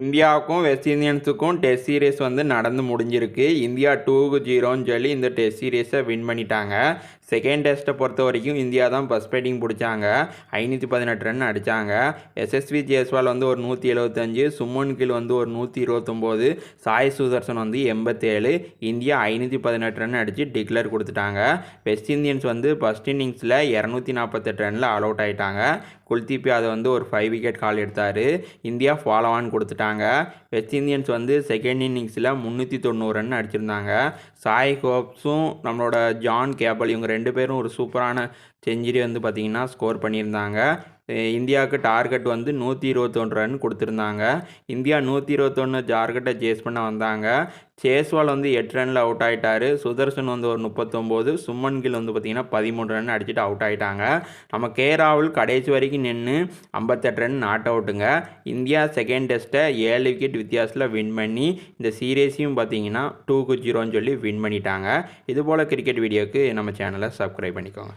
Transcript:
இந்தியாவுக்கும் west இண்டியன்ஸுக்கும் test series வந்து நடந்து முடிஞ்சிருக்கு. இந்தியா 2-0ன்னு சொல்லி இந்த டெஸ்ட் சீரிஸை வின் பண்ணிட்டாங்க. செகண்ட் டெஸ்ட்டை பொறுத்த வரைக்கும் இந்தியா தான் ஃபஸ்ட் பேட்டிங் பிடிச்சாங்க. 518 ரன் அடித்தாங்க. எஸ்எஸ்வி ஜெய்ஸ்வால் வந்து ஒரு 175, சுமன் கில் வந்து ஒரு 129, சாய் சுதர்சன் வந்து 87. இந்தியா 518 ரன் அடித்து டிக்ளேர் கொடுத்துட்டாங்க. வெஸ்ட் இண்டியன்ஸ் வந்து ஃபஸ்ட் இன்னிங்ஸில் 248 ரனில் ஆல் அவுட் ஆகிட்டாங்க. குல்தீப் யாதவ் வந்து ஒரு 5 விக்கெட் கால் எடுத்தார். இந்தியா ஃபாலோ ஆன் கொடுத்துட்டாங்க. வெஸ்ட் இண்டியன்ஸ் வந்து செகண்ட் இன்னிங்ஸில் 390 ரன் அடிச்சிருந்தாங்க. சாய் ஹோப்ஸும் நம்மளோட ஜான் கேபல் இவங்க 2 பேரும் ஒரு சூப்பரான செஞ்சுரி வந்து பார்த்திங்கன்னா ஸ்கோர் பண்ணியிருந்தாங்க. இந்தியாவுக்கு டார்கெட் வந்து 121 ரன் கொடுத்துருந்தாங்க. இந்தியா 121 டார்கெட்டை சேஸ் பண்ண வந்தாங்க. ஜெய்ஸ்வால் வந்து 8 ரனில் அவுட் ஆகிட்டார். சுதர்சன் வந்து ஒரு 39, சுமன் கில் வந்து பார்த்திங்கன்னா 13 ரன் அடிச்சுட்டு அவுட் ஆகிட்டாங்க. நம்ம கே ராகுல் கடைசி வரைக்கும் நின்று 58 ரன் நாட் அவுட்டுங்க. இந்தியா செகண்ட் டெஸ்ட்டை 7 விக்கெட் வித்தியாசத்தில் வின் பண்ணி இந்த சீரீஸையும் பார்த்திங்கன்னா 2-0ன்னு சொல்லி வின் பண்ணிட்டாங்க. இதுபோல் கிரிக்கெட் வீடியோக்கு நம்ம சேனலை சப்ஸ்கிரைப் பண்ணிக்கோங்க.